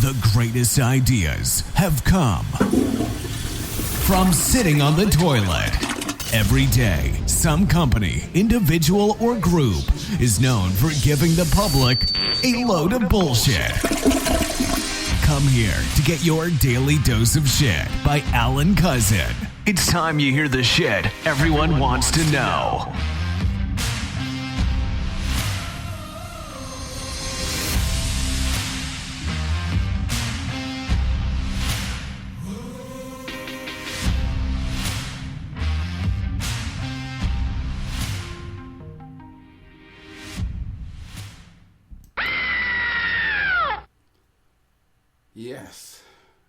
The greatest ideas have come from sitting on the toilet. Every day, some company, individual, or group is known for giving the public a load of bullshit. Come here to get your daily dose of shit by Alan Cousin. It's time you hear the shit everyone wants to know. Yes,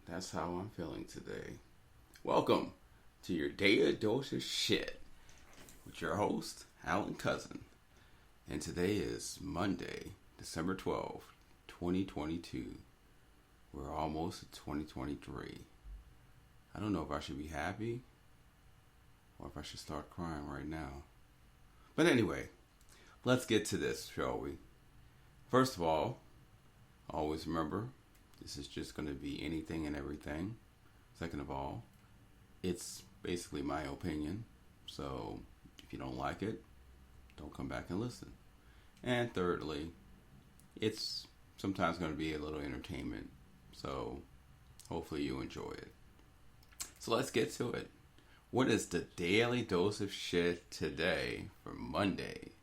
that's how I'm feeling today. Welcome to your daily dose of shit with your host, Alan Cousin. And today is Monday, December 12th, 2022. We're almost at 2023. I don't know if I should be happy or if I should start crying right now. But anyway, let's get to this, shall we? First of all, always remember, this is just going to be anything and everything. Second of all, it's basically my opinion. So if you don't like it, don't come back and listen. And thirdly, it's sometimes going to be a little entertainment. So hopefully you enjoy it. So let's get to it. What is the daily dose of shit today for Monday,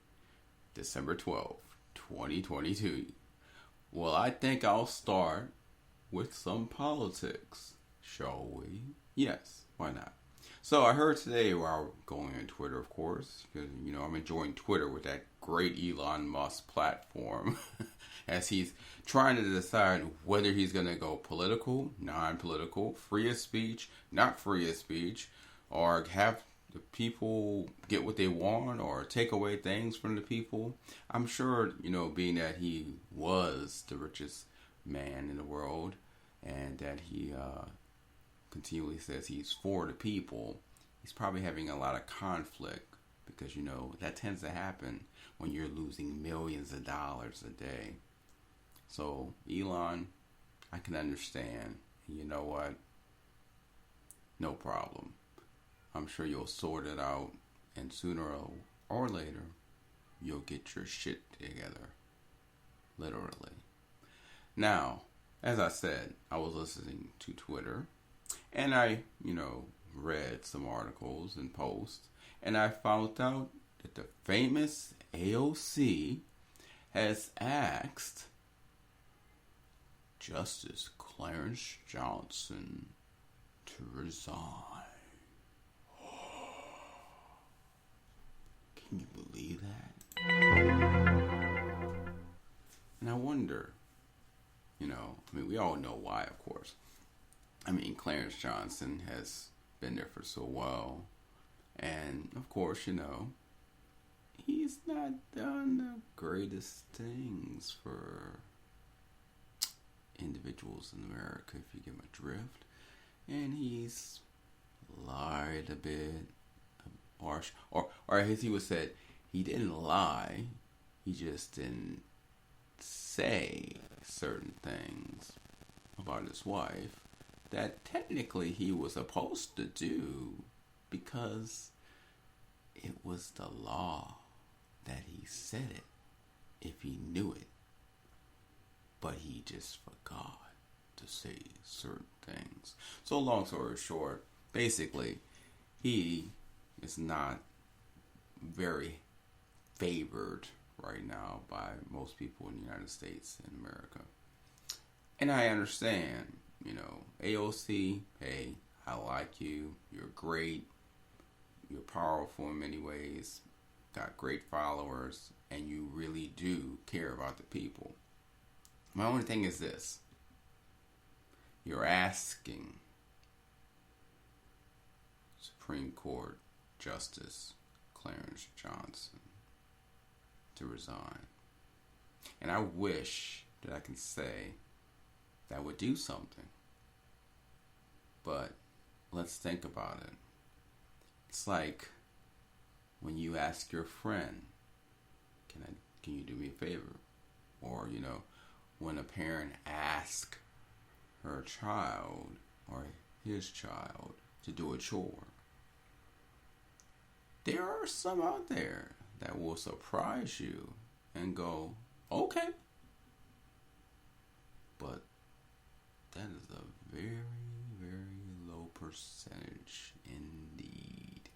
December 12th, 2022? Well, I think I'll start with some politics, shall we? Yes, why not? So I heard today while going on Twitter, of course, because, I'm enjoying Twitter with that great Elon Musk platform as he's trying to decide whether he's going to go political, non-political, free of speech, not free of speech, or have the people get what they want or take away things from the people. I'm sure, being that he was the richest man in the world and that he continually says he's for the people, he's probably having a lot of conflict because that tends to happen when you're losing millions of dollars a day. So Elon, I can understand. You know what? No problem. I'm sure you'll sort it out, and sooner or later you'll get your shit together. Literally. Now, as I said, I was listening to Twitter, and I, read some articles and posts, and I found out that the famous AOC has asked Justice Clarence Johnson to resign. Can you believe that? And I wonder, we all know why, of course. Clarence Johnson has been there for so well. And, of course, he's not done the greatest things for individuals in America, if you get my drift. And he's lied a bit. Or as he would say, he didn't lie. He just didn't say certain things about his wife that technically he was supposed to do because it was the law that he said it if he knew it. But he just forgot to say certain things. So long story short, basically, he is not very favored right now by most people in the United States and America. And I understand, AOC, hey, I like you. You're great. You're powerful in many ways. Got great followers. And you really do care about the people. My only thing is this. You're asking Supreme Court Justice Clarence Johnson to resign. And I wish that I can say that would do something. But let's think about it. It's like when you ask your friend, can you do me a favor? Or, when a parent asks her child or his child to do a chore. There are some out there that will surprise you and go, okay. But that is a very, very low percentage indeed.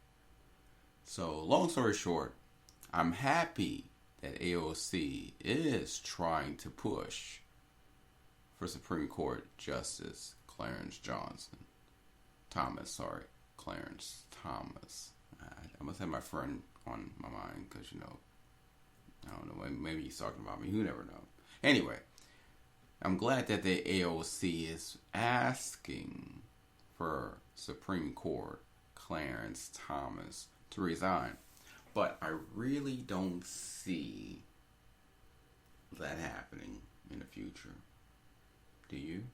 So, long story short, I'm happy that AOC is trying to push for Supreme Court Justice Clarence Thomas. I must have my friend on my mind because, I don't know, maybe he's talking about me. You never know. Anyway, I'm glad that the AOC is asking for Supreme Court Clarence Thomas to resign. But I really don't see that happening in the future. Do you?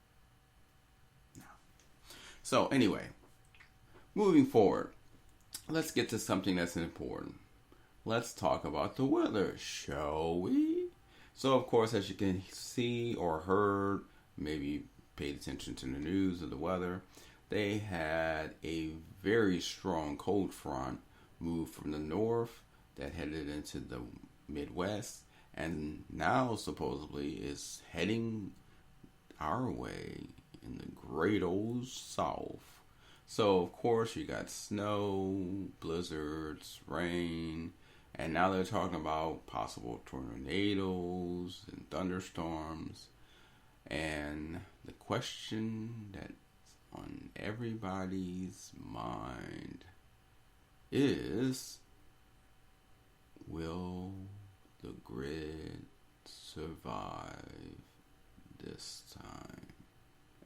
No. So anyway, moving forward, let's get to something that's important. Let's talk about the weather, shall we? So of course, as you can see or heard, maybe paid attention to the news of the weather, they had a very strong cold front move from the north that headed into the Midwest and now supposedly is heading our way in the great old South. So of course you got snow, blizzards, rain, and now they're talking about possible tornadoes and thunderstorms. And the question that's on everybody's mind is, will the grid survive this time?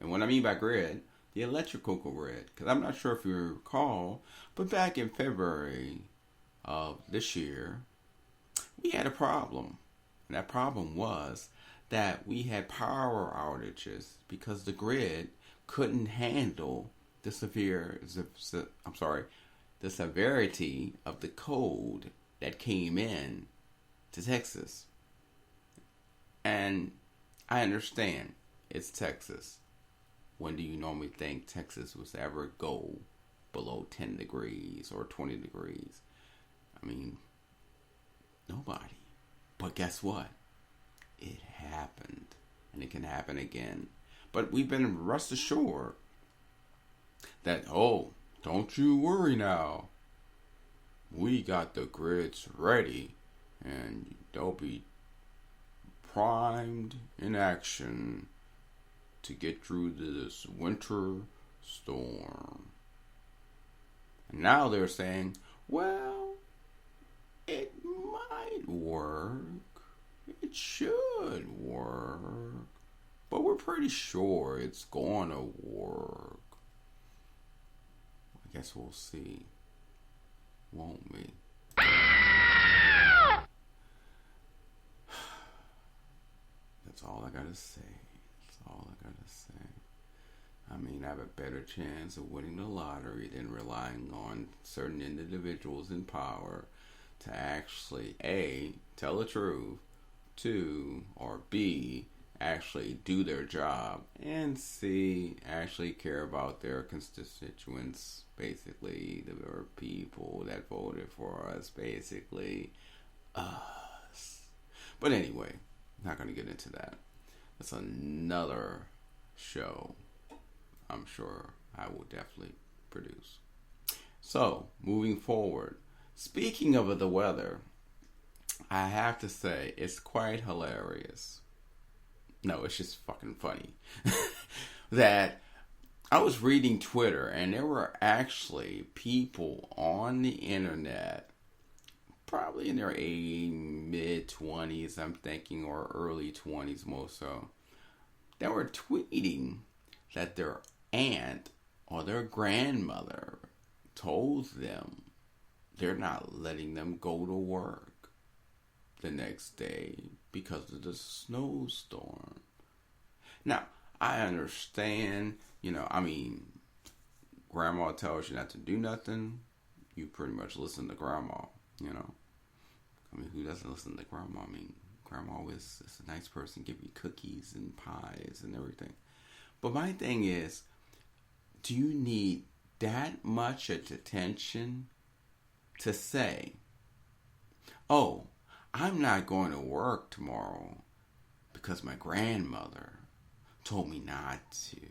And what I mean by grid, the electrical grid. Because I'm not sure if you recall, but back in February of this year, we had a problem. And that problem was that we had power outages because the grid couldn't handle the severity of the cold that came in to Texas. And I understand it's Texas. When do you normally think Texas would ever go below 10 degrees or 20 degrees? I mean, nobody. But guess what? It happened. And it can happen again. But we've been rest assured that, don't you worry now. We got the grids ready and they'll be primed in action to get through this winter storm. And now they're saying, well, it might work. It should work. But we're pretty sure it's going to work. I guess we'll see. Won't we? That's all I gotta say. I mean, I have a better chance of winning the lottery than relying on certain individuals in power to actually, A, tell the truth, 2, or B, actually do their job, and C, actually care about their constituents, basically, the people that voted for us, basically, us. But anyway, not going to get into that. That's another show I'm sure I will definitely produce. So, moving forward, speaking of the weather, I have to say it's quite hilarious. No, it's just fucking funny. That I was reading Twitter and there were actually people on the internet, probably in their mid-20s, I'm thinking, or early 20s most so, that were tweeting that their aunt or their grandmother told them they're not letting them go to work the next day because of the snowstorm. Now, I understand, grandma tells you not to do nothing, you pretty much listen to grandma, who doesn't listen to grandma? Grandma is a nice person, give you cookies and pies and everything. But my thing is, do you need that much attention to say, oh, I'm not going to work tomorrow because my grandmother told me not to?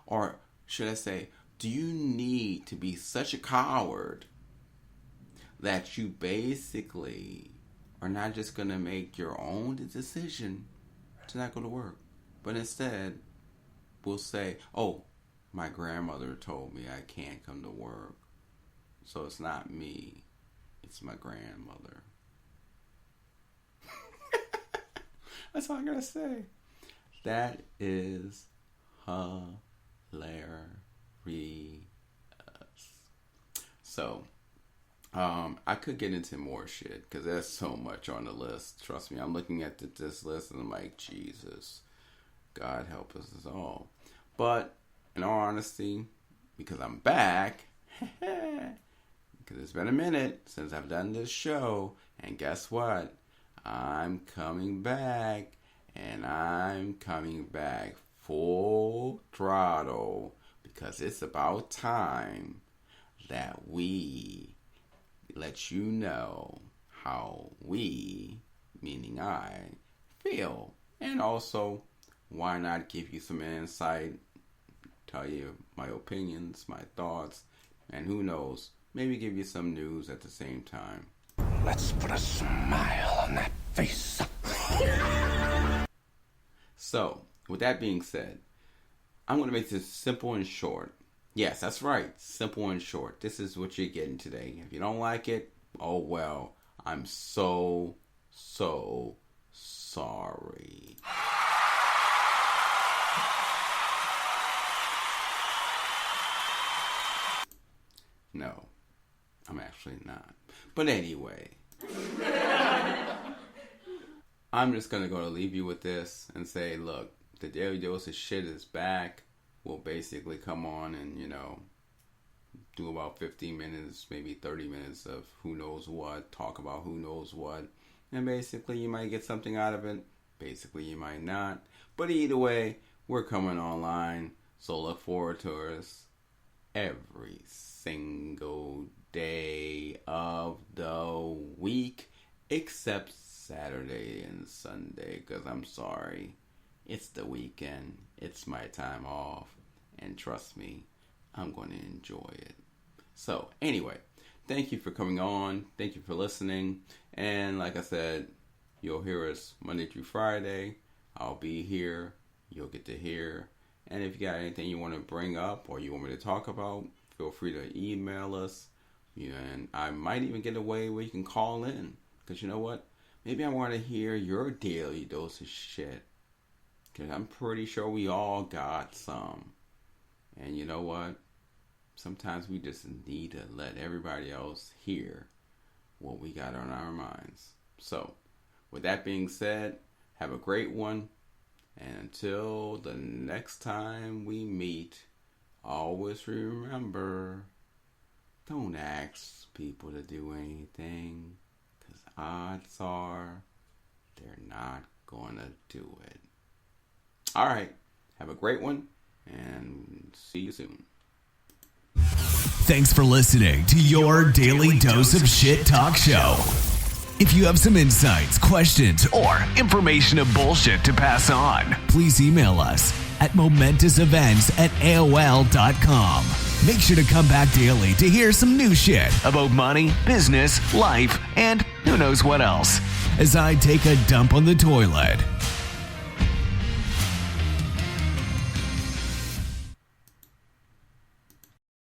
Or should I say, do you need to be such a coward that you basically are not just going to make your own decision to not go to work, but instead will say, oh, my grandmother told me I can't come to work, so it's not me, it's my grandmother. That's all I gotta say. That is hilarious. So, I could get into more shit because there's so much on the list. Trust me, I'm looking at this list and I'm like, Jesus, God help us all. But in all honesty, because I'm back, because it's been a minute since I've done this show, and guess what? I'm coming back, and I'm coming back full throttle, because it's about time that we let you know how we, meaning I, feel. And also, why not give you some insight, tell you my opinions, my thoughts, and who knows, maybe give you some news at the same time. Let's put a smile on that face. So, with that being said, I'm going to make this simple and short. Yes, that's right, simple and short. This is what you're getting today. If you don't like it, oh well, I'm so sorry. No, I'm actually not. But anyway, I'm just going to leave you with this and say, look, the Daily Dose of Shit is back. We'll basically come on and, do about 15 minutes, maybe 30 minutes of who knows what, talk about who knows what. And basically, you might get something out of it. Basically, you might not. But either way, we're coming online. So look forward to us every single day of the week, except Saturday and Sunday, because I'm sorry, it's the weekend, it's my time off, and trust me, I'm going to enjoy it. So anyway, thank you for coming on, thank you for listening, and like I said, you'll hear us Monday through Friday. I'll be here, you'll get to hear, and if you got anything you want to bring up or you want me to talk about, feel free to email us. And I might even get a way where you can call in. Because you know what? Maybe I want to hear your daily dose of shit. Because I'm pretty sure we all got some. And you know what? Sometimes we just need to let everybody else hear what we got on our minds. So, with that being said, have a great one. And until the next time we meet, always remember, don't ask people to do anything, because odds are they're not going to do it. All right, have a great one, and see you soon. Thanks for listening to your Daily Dose of Shit Talk Show. If you have some insights, questions, or information of bullshit to pass on, please email us at momentousevents@aol.com. Make sure to come back daily to hear some new shit about money, business, life, and who knows what else as I take a dump on the toilet.